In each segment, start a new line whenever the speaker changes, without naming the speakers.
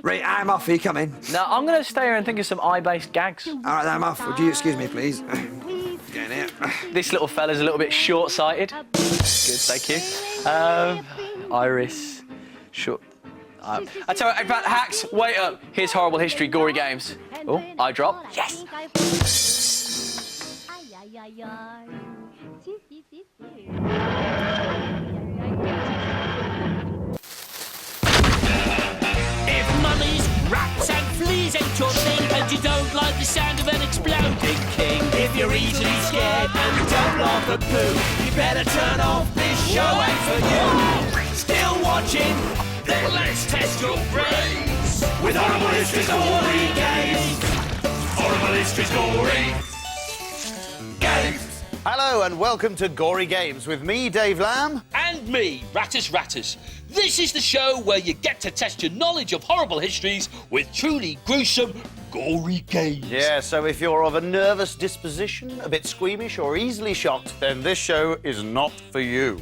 Right, I'm off. Are you coming?
No, I'm going to stay here and think of some eye-based gags.
All right, then I'm off. Would you excuse me, please? Getting here.
This little fella's a little bit short-sighted. Good, thank you. Iris, short... I tell you, in fact, hacks, wait up. Here's Horrible History Gory Games. Oh, eye drop. Yes!
If mummies, rats and fleas ain't your thing, and you don't like the sound of an exploding king, if you're easily scared and don't love the poo, you better turn off this show ain't for you. Still watching? Then let's test your brains with Horrible Histories Gory Games. Horrible Histories Gory Games.
Hello and welcome to Gory Games with me, Dave Lamb.
And me, Rattus. This is the show where you get to test your knowledge of horrible histories with truly gruesome, gory games.
Yeah, so if you're of a nervous disposition, a bit squeamish or easily shocked, then this show is not for you.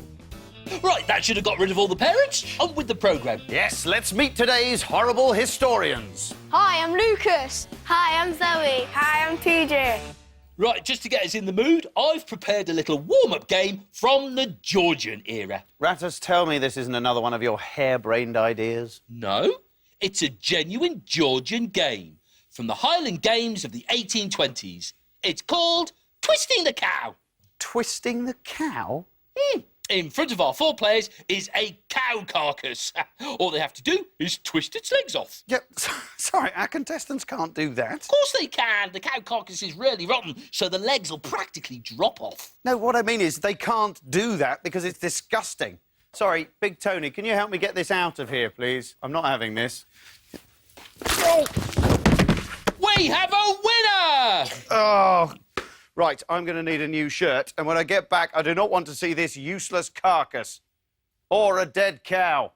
Right, that should have got rid of all the parents. On with the programme.
Yes, let's meet today's horrible historians.
Hi, I'm Lucas. Hi, I'm Zoe. Hi, I'm TJ.
Right, just to get us in the mood, I've prepared a little warm-up game from the Georgian era.
Rattus, tell me this isn't another one of your harebrained ideas.
No, it's a genuine Georgian game from the Highland Games of the 1820s. It's called Twisting the Cow.
Twisting the cow?
In front of our four players is a cow carcass. All they have to do is twist its legs off.
Yep, sorry, our contestants can't do that.
Of course they can. The cow carcass is really rotten, so the legs will practically drop off.
No, what I mean is they can't do that because it's disgusting. Sorry, Big Tony, can you help me get this out of here, please? I'm not having this.
Oh. We have a winner!
Oh, right, I'm going to need a new shirt, and when I get back, I do not want to see this useless carcass. Or a dead cow.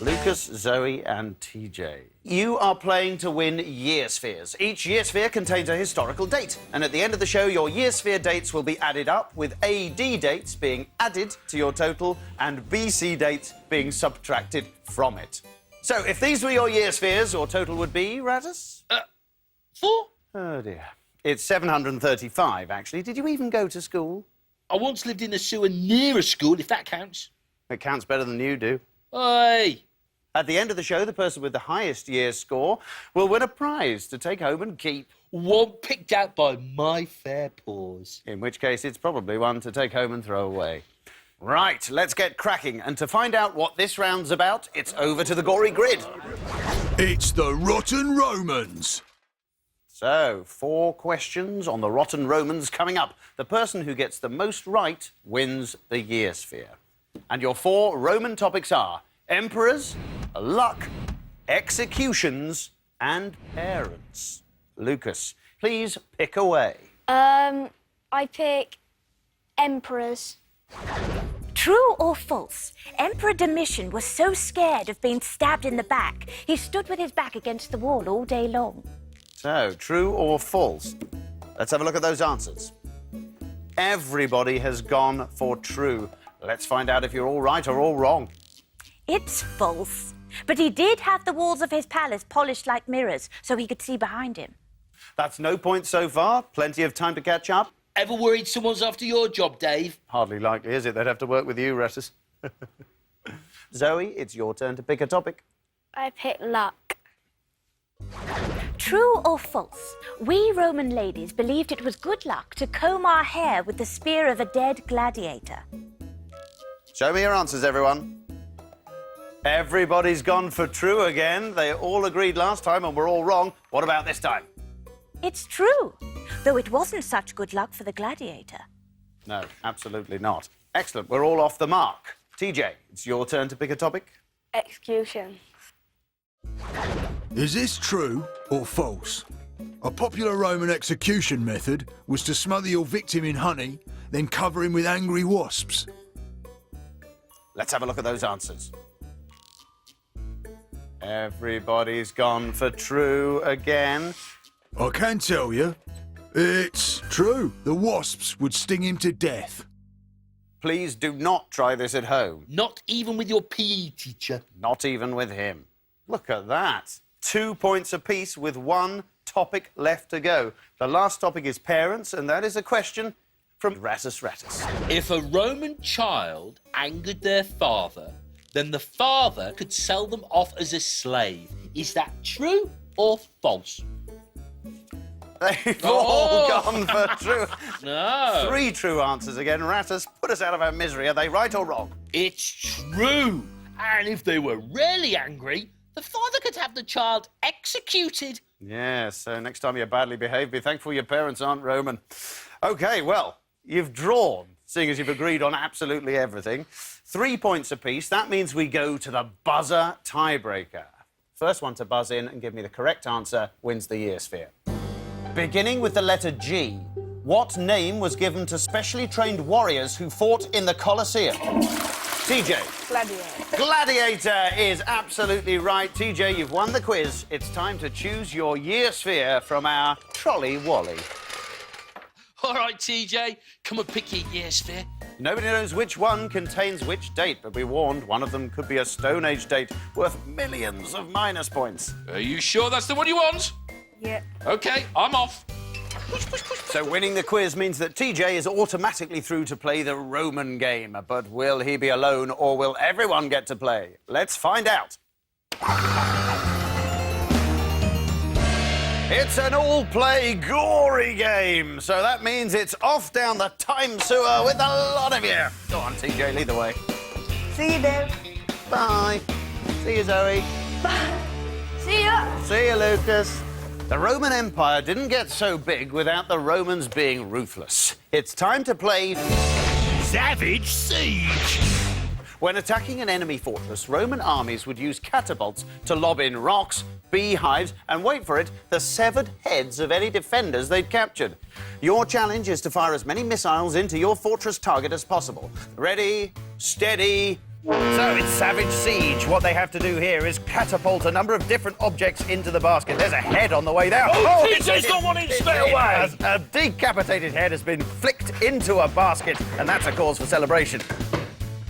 Lucas, Zoe and TJ. You are playing to win year spheres. Each year sphere contains a historical date, and at the end of the show, your year sphere dates will be added up, with AD dates being added to your total and BC dates being subtracted from it. So, if these were your year spheres, your total would be, Rattus?
4?
Oh, dear. It's 735, actually. Did you even go to school?
I once lived in a sewer near a school, if that counts.
It counts better than you do.
Oi!
At the end of the show, the person with the highest year score will win a prize to take home and keep.
One picked out by my fair paws.
In which case, it's probably one to take home and throw away. Right, let's get cracking. And to find out what this round's about, it's over to the gory grid.
It's the Rotten Romans.
So, 4 questions on the Rotten Romans coming up. The person who gets the most right wins the year sphere. And your 4 Roman topics are emperors, luck, executions, and parents. Lucas, please pick away.
I pick emperors.
True or false? Emperor Domitian was so scared of being stabbed in the back, he stood with his back against the wall all day long.
So, true or false? Let's have a look at those answers. Everybody has gone for true. Let's find out if you're all right or all wrong.
It's false. But he did have the walls of his palace polished like mirrors, so he could see behind him.
That's no point so far. Plenty of time to catch up.
Ever worried someone's after your job, Dave?
Hardly likely, is it? They'd have to work with you, Rattus. Zoe, it's your turn to pick a topic.
I pick luck.
True or false? We Roman ladies believed it was good luck to comb our hair with the spear of a dead gladiator.
Show me your answers, everyone. Everybody's gone for true again. They all agreed last time and were all wrong. What about this time?
It's true, though it wasn't such good luck for the gladiator.
No, absolutely not. Excellent, we're all off the mark. TJ, it's your turn to pick a topic.
Execution.
Is this true or false? A popular Roman execution method was to smother your victim in honey, then cover him with angry wasps.
Let's have a look at those answers. Everybody's gone for true again.
I can tell you, it's true. The wasps would sting him to death.
Please do not try this at home.
Not even with your PE teacher.
Not even with him. Look at that. 2 points apiece with one topic left to go. The last topic is parents, and that is a question from Rattus Rattus.
If a Roman child angered their father, then the father could sell them off as a slave. Is that true or false?
They've all gone for true.
No.
3 true answers again. Rattus, put us out of our misery. Are they right or wrong?
It's true. And if they were really angry, the father could have the child executed.
Yes, so next time you're badly behaved, be thankful your parents aren't Roman. OK, well, you've drawn, seeing as you've agreed on absolutely everything. 3 points apiece. That means we go to the buzzer tiebreaker. First one to buzz in and give me the correct answer wins the year sphere. Beginning with the letter G, what name was given to specially trained warriors who fought in the Colosseum? TJ.
Gladiator.
Gladiator is absolutely right. TJ, you've won the quiz. It's time to choose your year sphere from our trolley wally.
All right, TJ, come and pick your year sphere.
Nobody knows which one contains which date, but be warned, one of them could be a Stone Age date worth millions of minus points.
Are you sure that's the one you want?
Yeah.
OK, I'm off.
So winning the quiz means that TJ is automatically through to play the Roman game. But will he be alone, or will everyone get to play? Let's find out. It's an all-play gory game, so that means it's off down the time sewer with a lot of you. Go on, TJ, lead the way.
See you, Dave.
Bye. See you, Zoe.
See ya.
See you, Lucas. The Roman Empire didn't get so big without the Romans being ruthless. It's time to play
Savage Siege.
When attacking an enemy fortress, Roman armies would use catapults to lob in rocks, beehives, and wait for it, the severed heads of any defenders they'd captured. Your challenge is to fire as many missiles into your fortress target as possible. Ready, steady. So it's Savage Siege. What they have to do here is catapult a number of different objects into the basket. There's a head on the way down.
Oh, TJ's got one in straight away.
A decapitated head has been flicked into a basket, and that's a cause for celebration.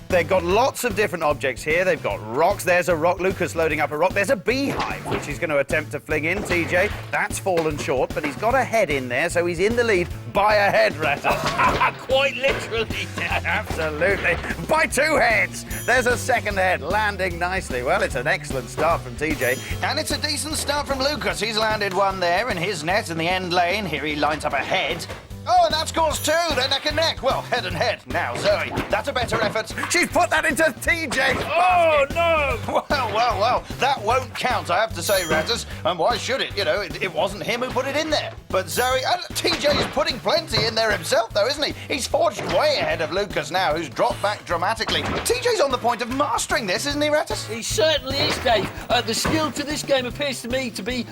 They've got lots of different objects here. They've got rocks. There's a rock. Lucas loading up a rock. There's a beehive, which he's going to attempt to fling in, TJ. That's fallen short, but he's got a head in there, so he's in the lead by a head, Rattus.
Quite literally.
Absolutely. By 2 heads. There's a second head landing nicely. Well, it's an excellent start from TJ. And it's a decent start from Lucas. He's landed one there in his net in the end lane. Here he lines up a head. Oh, and that scores 2. They're neck and neck. Well, head and head. Now, Zoe, that's a better effort. She's put that into TJ's
Oh,
basket.
no.
Well, that won't count, I have to say, Rattus. And why should it? You know, it wasn't him who put it in there. But Zoe, TJ is putting plenty in there himself, though, isn't he? He's forged way ahead of Lucas now, who's dropped back dramatically. TJ's on the point of mastering this, isn't he, Rattus?
He certainly is, Dave. The skill to this game appears to me to be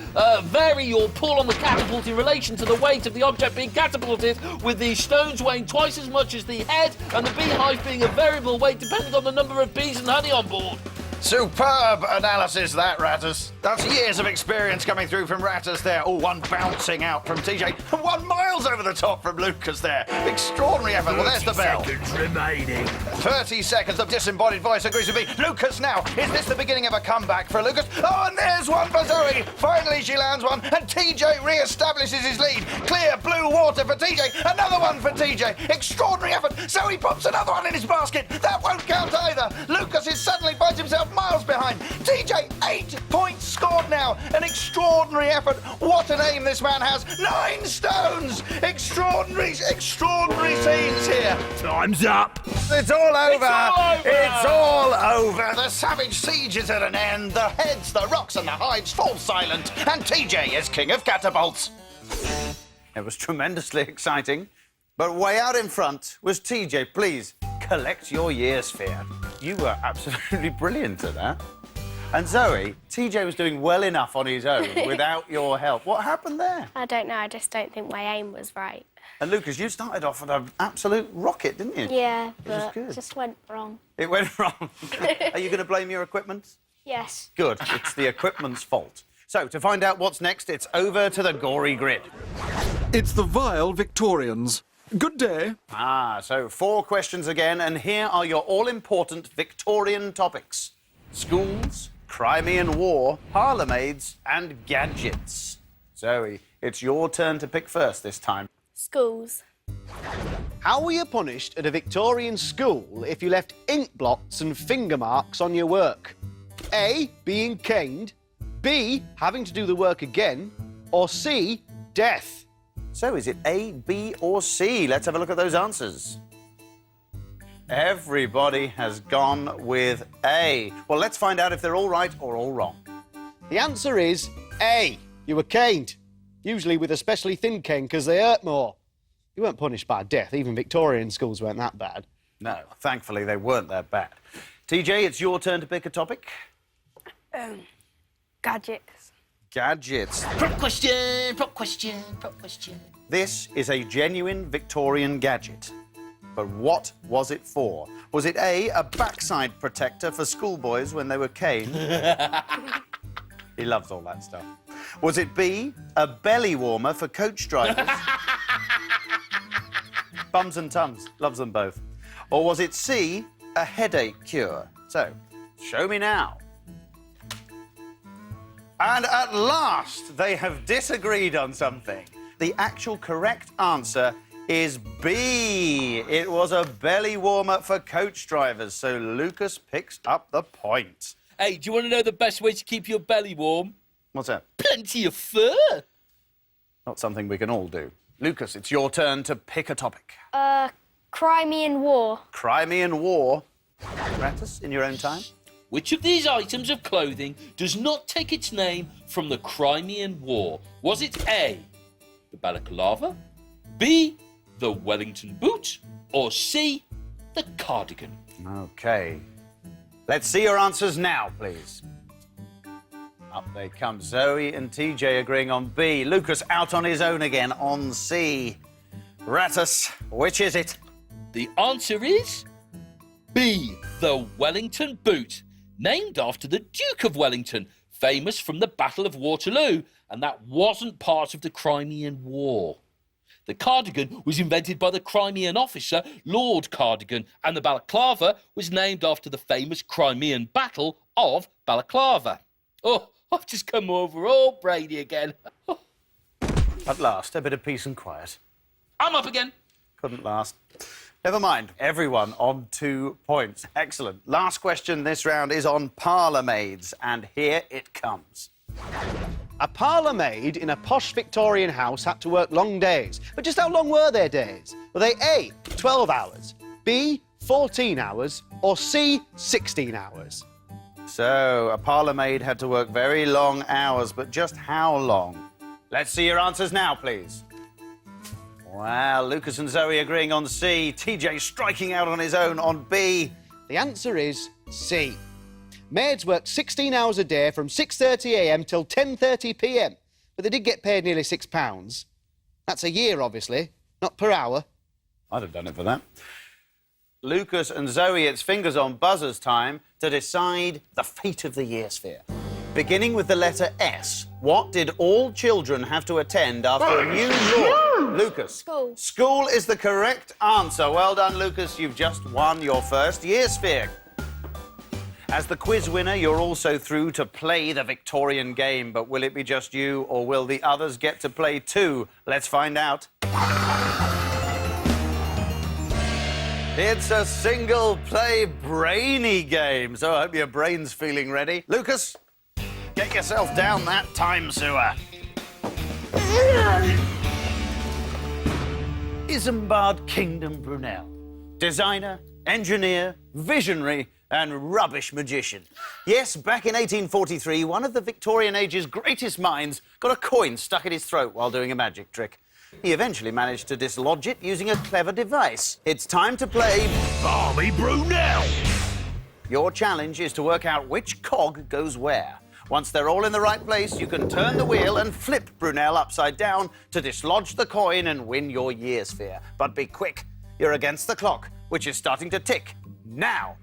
vary or pull on the catapult in relation to the weight of the object being catapulted, with the stones weighing twice as much as the head and the beehive being a variable weight depending on the number of bees and honey on board.
Superb analysis, that, Rattus. That's years of experience coming through from Rattus there. Oh, one bouncing out from TJ, and 1 miles over the top from Lucas there. Extraordinary effort. Well, there's the bell.
30 seconds remaining.
30 seconds of disembodied voice agrees with me. Lucas now. Is this the beginning of a comeback for Lucas? Oh, and there's one for Zoe. Finally, she lands one, and TJ re-establishes his lead. Clear blue water for TJ. Another one for TJ. Extraordinary effort. Zoe pops another one in his basket. That won't count either. Lucas is suddenly finds himself miles behind. TJ, 8 points scored now. An extraordinary effort. What an aim this man has. 9 stones. Extraordinary scenes here.
Time's up.
It's all over.
all over.
It's all over. The Savage Siege is at an end. The heads, the rocks, and the hives fall silent. And TJ is king of catapults. It was tremendously exciting. But way out in front was TJ. Please, collect your year sphere. You were absolutely brilliant at that. And Zoe, TJ was doing well enough on his own without your help. What happened there?
I don't know. I just don't think my aim was right.
And Lucas, you started off with an absolute rocket, didn't you?
Yeah,
was
but
good.
it just went wrong.
It went wrong. Are you going to blame your equipment?
Yes.
Good. It's the equipment's fault. So, to find out what's next, it's over to the gory grid.
It's the vile Victorians. Good day.
So 4 questions again, and here are your all-important Victorian topics. Schools, Crimean War, parlourmaids and gadgets. Zoe, it's your turn to pick first this time.
Schools.
How were you punished at a Victorian school if you left ink blots and finger marks on your work? A, being caned, B, having to do the work again, or C, death?
So is it A, B or C? Let's have a look at those answers. Everybody has gone with A. Well, let's find out if they're all right or all wrong.
The answer is A, you were caned. Usually with a specially thin cane because they hurt more. You weren't punished by death. Even Victorian schools weren't that bad.
No, thankfully they weren't that bad. TJ, it's your turn to pick a topic.
Gadgets.
Gadgets.
Prop question, prop question, prop question.
This is a genuine Victorian gadget. But what was it for? Was it A, a backside protector for schoolboys when they were caned? He loves all that stuff. Was it B, a belly warmer for coach drivers? Bums and tums, loves them both. Or was it C, a headache cure? So, show me now. And at last, they have disagreed on something. The actual correct answer is B. It was a belly warmer for coach drivers, so Lucas picks up the point.
Hey, do you want to know the best way to keep your belly warm?
What's that?
Plenty of fur.
Not something we can all do. Lucas, it's your turn to pick a topic.
Crimean War.
Crimean War. Ratus, in your own time?
Which of these items of clothing does not take its name from the Crimean War? Was it A, the balaclava, B, the Wellington boot, or C, the cardigan?
OK. Let's see your answers now, please. Up they come. Zoe and TJ agreeing on B. Lucas out on his own again on C. Ratus, which is it?
The answer is B, the Wellington boot, named after the Duke of Wellington, famous from the Battle of Waterloo, and that wasn't part of the Crimean War. The cardigan was invented by the Crimean officer, Lord Cardigan, and the balaclava was named after the famous Crimean Battle of Balaclava. Oh, I've just come over all Brady again.
At last, a bit of peace and quiet.
I'm up again.
Couldn't last. Never mind. Everyone on 2 points. Excellent. Last question this round is on parlourmaids, and here it comes.
A parlourmaid in a posh Victorian house had to work long days. But just how long were their days? Were they A, 12 hours, B, 14 hours, or C, 16 hours?
So, a parlourmaid had to work very long hours, but just how long? Let's see your answers now, please. Wow, Lucas and Zoe agreeing on C. TJ striking out on his own on B.
The answer is C. Maids worked 16 hours a day from 6:30 a.m. till 10:30 p.m, but they did get paid nearly £6. That's a year, obviously, not per hour.
I'd have done it for that. Lucas and Zoe, it's fingers on buzzers time to decide the fate of the year sphere. Beginning with the letter S, what did all children have to attend after a new law? Lucas.
School.
School is the correct answer. Well done, Lucas. You've just won your first year sphere. As the quiz winner, you're also through to play the Victorian game, but will it be just you or will the others get to play too? Let's find out. It's a single-play brainy game, so I hope your brain's feeling ready. Lucas, get yourself down that time sewer. Isambard Kingdom Brunel. Designer, engineer, visionary and rubbish magician. Yes, back in 1843, one of the Victorian age's greatest minds got a coin stuck in his throat while doing a magic trick. He eventually managed to dislodge it using a clever device. It's time to play
Barmy Brunel.
Your challenge is to work out which cog goes where. Once they're all in the right place, you can turn the wheel and flip Brunel upside down to dislodge the coin and win your year sphere. But be quick, you're against the clock, which is starting to tick now.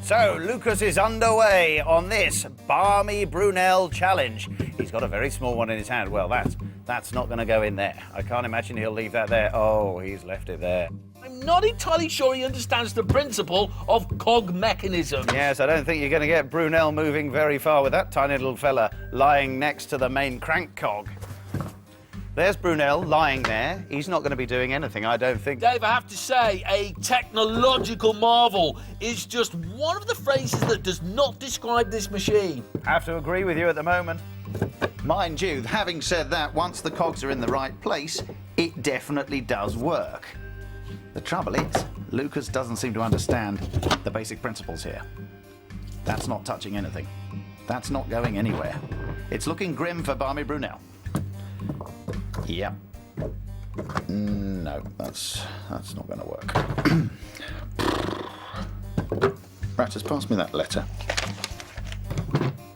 So, Lucas is underway on this Barmy Brunel challenge. He's got a very small one in his hand. Well, that's That's not going to go in there. I can't imagine he'll leave that there. Oh, he's left it there.
I'm not entirely sure he understands the principle of cog mechanism.
Yes, I don't think you're going to get Brunel moving very far with that tiny little fella lying next to the main crank cog. There's Brunel lying there. He's not going to be doing anything, I don't think.
Dave, I have to say, a technological marvel is just one of the phrases that does not describe this machine.
Have to agree with you at the moment.
Mind you, having said that, once the cogs are in the right place, it definitely does work. The trouble is, Lucas doesn't seem to understand the basic principles here. That's not touching anything. That's not going anywhere. It's looking grim for Barmy Brunel. Yeah. No, that's not going to work. Ratters, pass me that letter.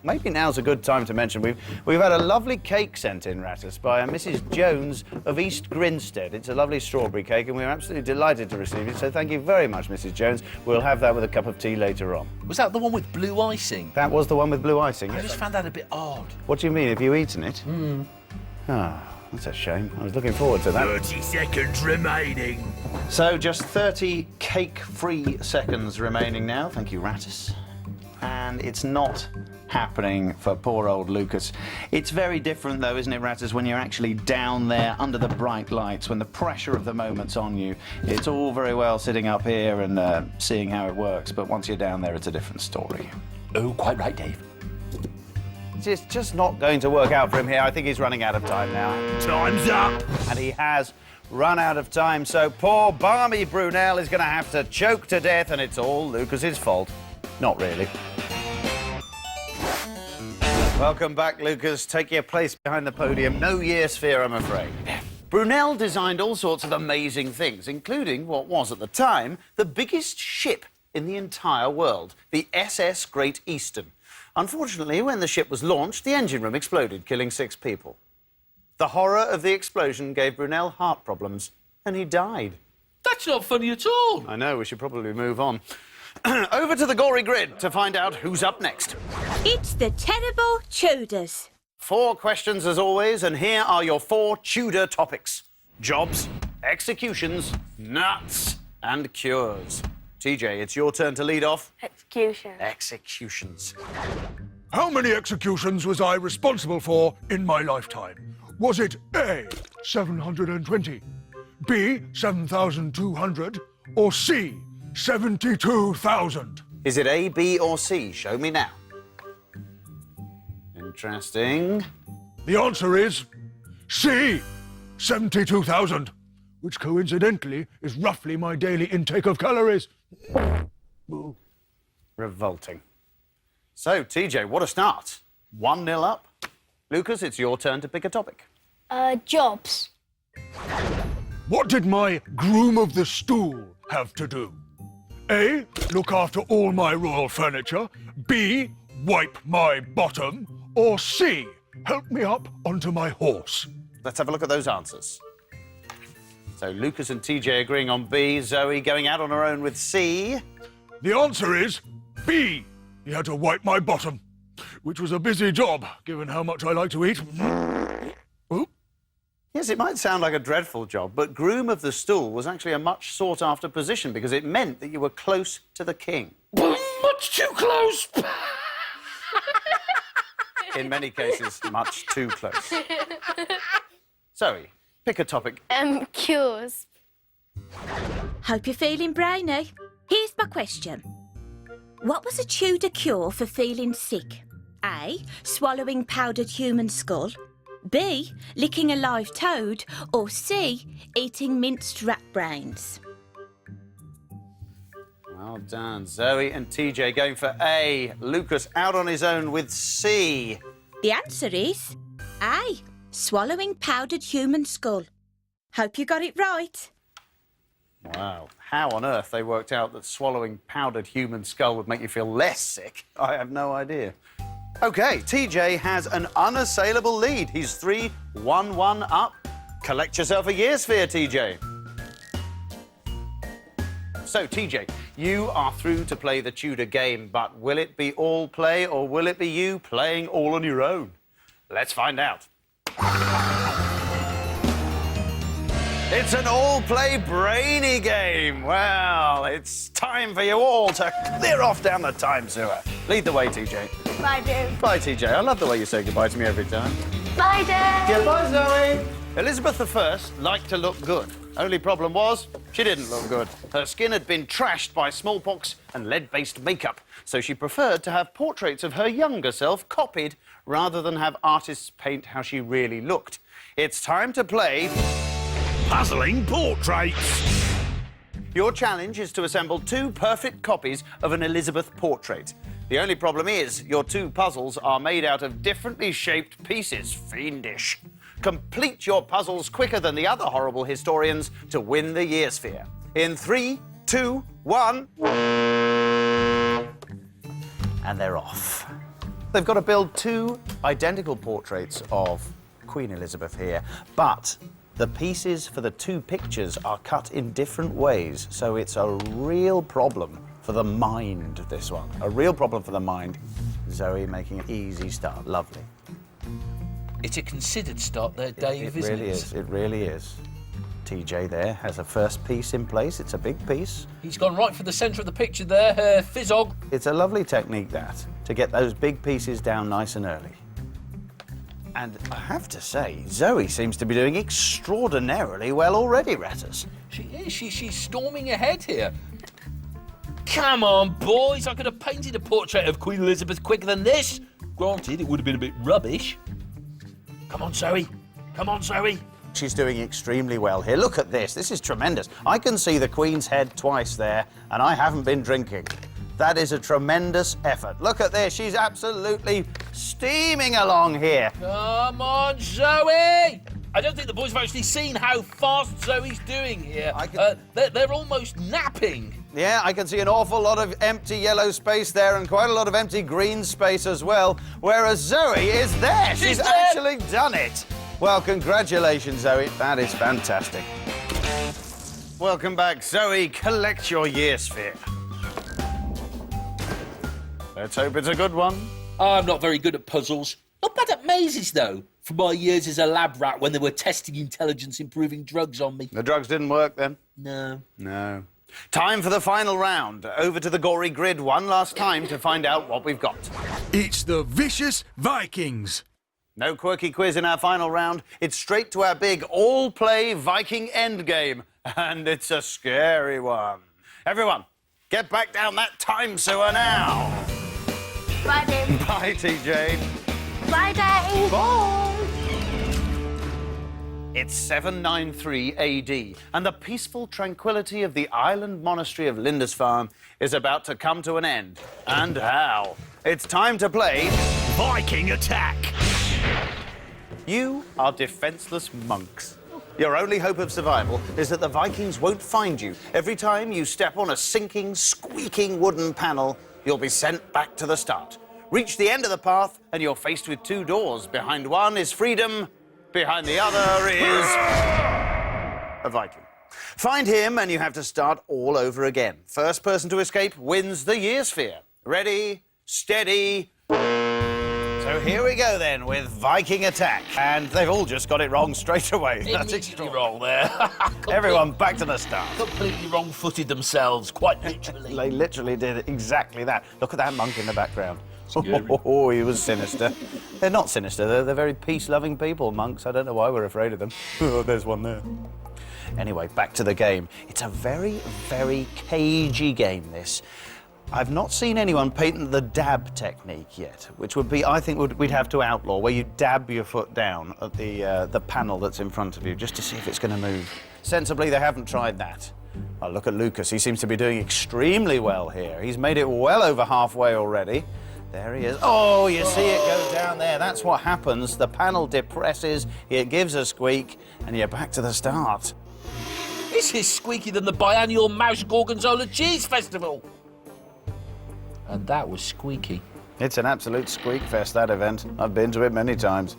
Maybe now's a good time to mention we've had a lovely cake sent in, Rattus, by a Mrs. Jones of East Grinstead. It's a lovely strawberry cake, and we're absolutely delighted to receive it, so thank you very much, Mrs. Jones. We'll have that with a cup of tea later on.
Was that the one with blue icing?
That was the one with blue icing.
I just found that a bit odd.
What do you mean? Have you eaten it? Ah, that's a shame. I was looking forward to that.
30 seconds remaining.
So just 30 cake-free seconds remaining now. Thank you, Rattus. And it's not happening for poor old Lucas. It's very different, though, isn't it, Rattus, when you're actually down there under the bright lights, when the pressure of the moment's on you. It's all very well sitting up here and seeing how it works, but once you're down there, it's a different story.
Oh, quite right, Dave.
It's just not going to work out for him here. I think he's running out of time now.
Time's up.
And he has run out of time, so poor Barmy Brunel is going to have to choke to death, and it's all Lucas's fault. Not really. Welcome back, Lucas. Take your place behind the podium. No year sphere, I'm afraid. Brunel designed all sorts of amazing things, including what was, at the time, the biggest ship in the entire world, the SS Great Eastern. Unfortunately, when the ship was launched, the engine room exploded, killing 6 people. The horror of the explosion gave Brunel heart problems, and he died.
That's not funny at all.
I know, we should probably move on. Over to the gory grid to find out who's up next.
It's the terrible Tudors.
4 questions as always, and here are your 4 Tudor topics. Jobs, executions, nuts, and cures. TJ, it's your turn to lead off.
Execution.
Executions.
How many executions was I responsible for in my lifetime? Was it A, 720, B, 7,200, or C, 72,000?
Is it A, B, or C? Show me now. Interesting.
The answer is C, 72,000, which coincidentally is roughly my daily intake of calories.
Revolting. So, TJ, what a start. 1-0 up. Lucas, it's your turn to pick a topic.
Jobs.
What did my groom of the stool have to do? A, look after all my royal furniture. B, wipe my bottom. Or C, help me up onto my horse.
Let's have a look at those answers. So, Lucas and TJ agreeing on B, Zoe going out on her own with C.
The answer is B. He had to wipe my bottom, which was a busy job, given how much I like to eat. Oop.
Yes, it might sound like a dreadful job, but groom of the stool was actually a much sought-after position because it meant that you were close to the king.
Much too close.
In many cases, much too close. Zoe, pick a topic.
Cures.
Hope you're feeling brainy. Here's my question. What was a Tudor cure for feeling sick? A, swallowing powdered human skull. B, licking a live toad. Or C, eating minced rat brains.
Well done. Zoe and TJ going for A. Lucas out on his own with C.
The answer is A, swallowing powdered human skull. Hope you got it right.
Wow. How on earth they worked out that swallowing powdered human skull would make you feel less sick, I have no idea. OK, TJ has an unassailable lead. He's 3-1-1 up. Collect yourself a year sphere, TJ. So, TJ, you are through to play the Tudor game, but will it be all play or will it be you playing all on your own? Let's find out.
It's an all-play brainy game. Well, it's time for you all to clear off down the time sewer. Lead the way, TJ.
Bye, Dave.
Bye, TJ. I love the way you say goodbye to me every time.
Bye, Dave.
Goodbye, Zoe. Elizabeth I liked to look good. Only problem was, she didn't look good. Her skin had been trashed by smallpox and lead-based makeup, so she preferred to have portraits of her younger self copied rather than have artists paint how she really looked. It's time to play
Puzzling portraits.
Your challenge is to assemble 2 perfect copies of an Elizabeth portrait. The only problem is, your 2 puzzles are made out of differently shaped pieces. Fiendish. Complete your puzzles quicker than the other horrible historians to win the Year Sphere. In 3, 2, 1... And they're off. They've got to build 2 identical portraits of Queen Elizabeth here, but the pieces for the 2 pictures are cut in different ways, so it's a real problem for the mind, this one. A real problem for the mind. Zoe making an easy start. Lovely.
It's a considered start there, Dave, isn't it?
It really is. It really is. TJ there has a first piece in place. It's a big piece.
He's gone right for the centre of the picture there, Fizzog.
It's a lovely technique, that, to get those big pieces down nice and early. And I have to say, Zoe seems to be doing extraordinarily well already, Ratters.
She is. She's storming ahead here. Come on, boys. I could have painted a portrait of Queen Elizabeth quicker than this. Granted, it would have been a bit rubbish. Come on, Zoe. Come on, Zoe.
She's doing extremely well here. Look at this. This is tremendous. I can see the Queen's head twice there, and I haven't been drinking. That is a tremendous effort. Look at this. She's absolutely steaming along here.
Come on, Zoe! I don't think the boys have actually seen how fast Zoe's doing here. They're almost napping.
Yeah, I can see an awful lot of empty yellow space there and quite a lot of empty green space as well, whereas Zoe is there. She's actually done it. Well, congratulations, Zoe. That is fantastic. Welcome back, Zoe. Collect your Year Sphere. Let's hope it's a good one.
I'm not very good at puzzles. Not bad at mazes, though, for my years as a lab rat when they were testing intelligence-improving drugs on me.
The drugs didn't work, then?
No.
No. Time for the final round. Over to the gory grid one last time to find out what we've got.
It's the vicious Vikings.
No quirky quiz in our final round. It's straight to our big all-play Viking endgame. And it's a scary one. Everyone, get back down that time sewer now.
Bye, Dave.
Bye, TJ.
Bye, Dave.
Bye. It's 793 AD, and the peaceful tranquility of the island monastery of Lindisfarne is about to come to an end. And how? It's time to play
Viking attack.
You are defenseless monks. Your only hope of survival is that the Vikings won't find you. Every time you step on a sinking, squeaking wooden panel, you'll be sent back to the start. Reach the end of the path, and you're faced with 2 doors. Behind one is freedom, behind the other is a Viking. Find him, and you have to start all over again. First person to escape wins the Year Sphere. Ready, steady... So here we go, then, with Viking attack. And they've all just got it wrong straight away. That's
Immediately wrong there.
Everyone back to the start.
Completely wrong-footed themselves, quite literally.
They literally did exactly that. Look at that monk in the background. Oh, he was sinister. They're not sinister. They're very peace-loving people, monks. I don't know why we're afraid of them. Oh, there's one there. Anyway, back to the game. It's a very, very cagey game, this. I've not seen anyone patent the dab technique yet, which would be, I think, we'd have to outlaw, where you dab your foot down at the panel that's in front of you, just to see if it's going to move. Sensibly, they haven't tried that. Oh, look at Lucas. He seems to be doing extremely well here. He's made it well over halfway already. There he is. Oh, you see it goes down there. That's what happens. The panel depresses, it gives a squeak, and you're back to the start.
This is squeakier than the biannual Mouse Gorgonzola Cheese Festival. And that was squeaky.
It's an absolute squeak fest, that event. I've been to it many times.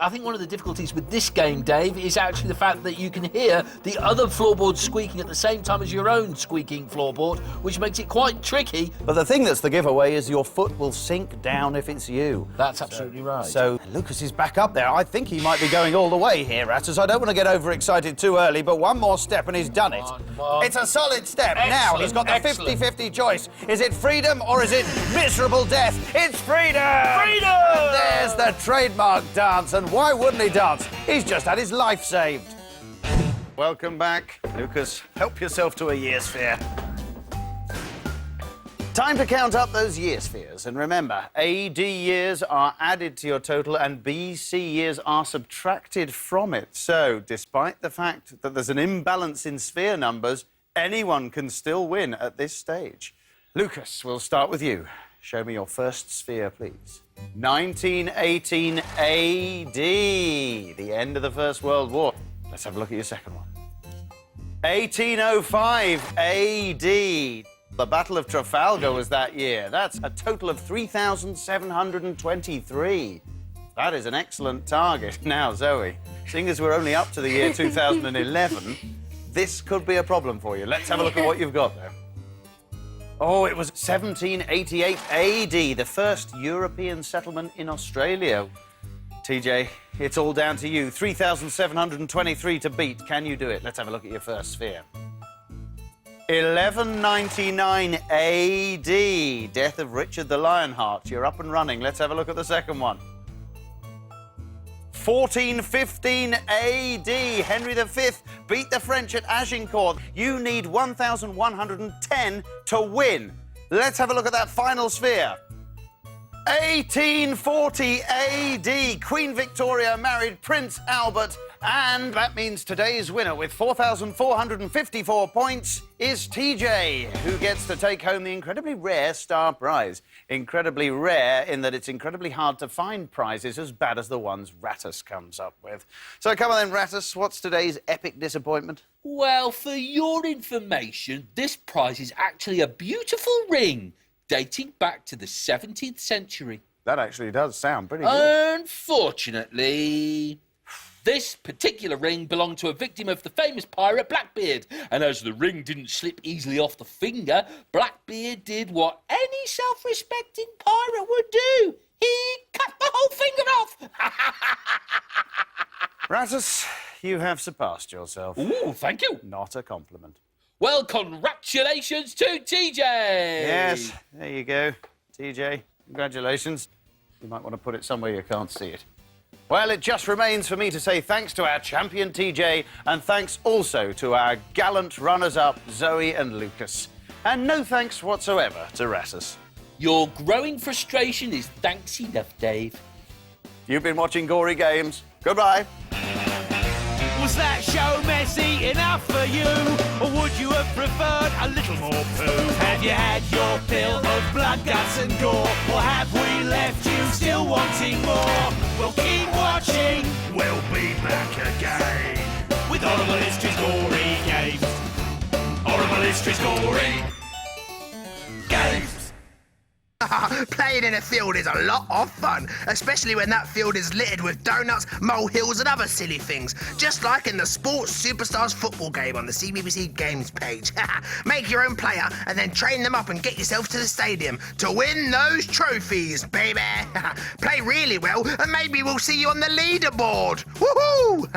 I think one of the difficulties with this game, Dave, is actually the fact that you can hear the other floorboard squeaking at the same time as your own squeaking floorboard, which makes it quite tricky.
But the thing that's the giveaway is your foot will sink down if it's you.
That's absolutely right.
So Lucas is back up there. I think he might be going all the way here, Ratters. I don't want to get overexcited too early, but one more step and he's done it. It's a solid step. Now he's got the 50-50 choice. Is it freedom or is it miserable death? It's freedom!
Freedom!
And there's the trademark dance, and why wouldn't he dance? He's just had his life saved. Welcome back. Lucas, help yourself to a year sphere. Time to count up those year spheres. And remember, AD years are added to your total and BC years are subtracted from it. So, despite the fact that there's an imbalance in sphere numbers, anyone can still win at this stage. Lucas, we'll start with you. Show me your first sphere, please. 1918 AD, the end of the First World War. Let's have a look at your second one. 1805 AD. The Battle of Trafalgar was that year. That's a total of 3,723. That is an excellent target. Now, Zoe, seeing as we're only up to the year 2011, this could be a problem for you. Let's have a look at what you've got there. Oh, it was 1788 AD, the first European settlement in Australia. TJ, it's all down to you. 3,723 to beat. Can you do it? Let's have a look at your first sphere. 1199 AD, death of Richard the Lionheart. You're up and running. Let's have a look at the second one. 1415 AD, Henry V beat the French at Agincourt. You need 1,110 to win. Let's have a look at that final sphere. 1840 AD, Queen Victoria married Prince Albert, and that means today's winner with 4,454 points is TJ, who gets to take home the incredibly rare star prize. Incredibly rare in that it's incredibly hard to find prizes as bad as the ones Rattus comes up with. So come on then, Rattus, what's today's epic disappointment?
Well, for your information, this prize is actually a beautiful ring dating back to the 17th century.
That actually does sound pretty good.
Unfortunately, this particular ring belonged to a victim of the famous pirate Blackbeard, and as the ring didn't slip easily off the finger, Blackbeard did what any self-respecting pirate would do. He cut the whole finger off!
Rattus, you have surpassed yourself.
Ooh, thank you.
Not a compliment.
Well, congratulations to TJ!
Yes, there you go. TJ, congratulations. You might want to put it somewhere you can't see it. Well, it just remains for me to say thanks to our champion, TJ, and thanks also to our gallant runners-up, Zoe and Lucas. And no thanks whatsoever to Rattus.
Your growing frustration is thanks enough, Dave.
You've been watching Gory Games. Goodbye.
Was that show messy enough for you? Or would you have preferred a little more poo? Have you had your fill of blood, guts and gore? Or have we left you still wanting more? Well, keep watching. We'll be back again with Horrible Histories Gory Games. Horrible Histories Gory Games.
Playing in a field is a lot of fun, especially when that field is littered with donuts, molehills and other silly things, just like in the Sports Superstars football game on the CBBC Games page. Make your own player and then train them up and get yourself to the stadium to win those trophies, baby. Play really well and maybe we'll see you on the leaderboard. Woohoo!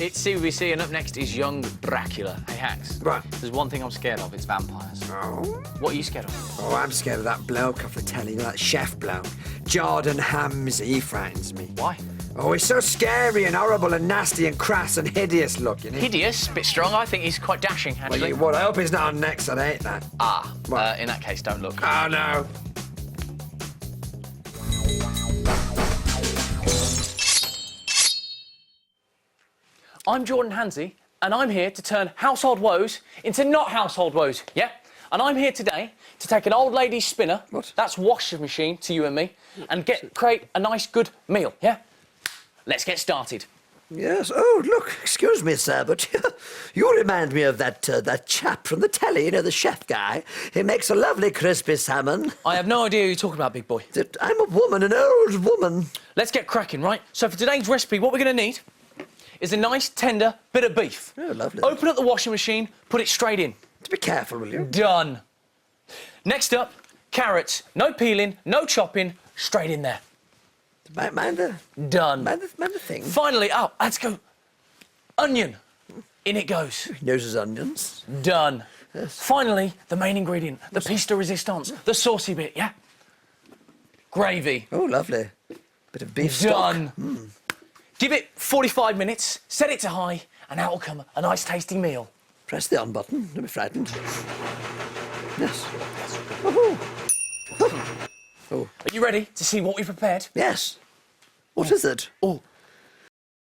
It's CBBC, and up next is young Dracula. Hey, Hax.
Right.
There's one thing I'm scared of. It's vampires.
Oh.
What are you scared of?
Oh, I'm scared of that bloke off the telly, that chef bloke. Jordan Hamsey, he frightens me.
Why?
Oh, he's so scary and horrible and nasty and crass and hideous looking.
Hideous? Bit strong. I think he's quite dashing, actually.
Well, you would. I hope he's not on next. I'd hate that.
Ah,
What?
in that case, don't look.
Oh, no.
I'm Jordan Hansey, and I'm here to turn household woes into not household woes, yeah? And I'm here today to take an old lady's spinner,
What?
that's washing machine to you and me, and create a nice, good meal, yeah? Let's get started.
Yes. Oh, look, excuse me, sir, but you remind me of that chap from the telly, you know, the chef guy. He makes a lovely crispy salmon.
I have no idea who you're talking about, big boy.
I'm a woman, an old woman.
Let's get cracking, right? So for today's recipe, what we're going to need is a nice, tender bit of beef.
Oh, lovely.
Open up the washing machine, put it straight in.
Be careful, will you?
Done. Next up, carrots. No peeling, no chopping, straight in there.
Mind the...
Done.
Mind the thing.
Finally, let's go. Onion. In it goes.
He knows his onions.
Done.
Yes.
Finally, the main ingredient, the piece de resistance, the saucy bit, yeah? Gravy.
Oh, lovely. Bit of beef stock.
Done. Give it 45 minutes, set it to high, and out will come a nice tasting meal.
Press the on button, don't be frightened. Yes. Woohoo. Oh.
Are you ready to see what we prepared?
Yes. What is it?
Oh,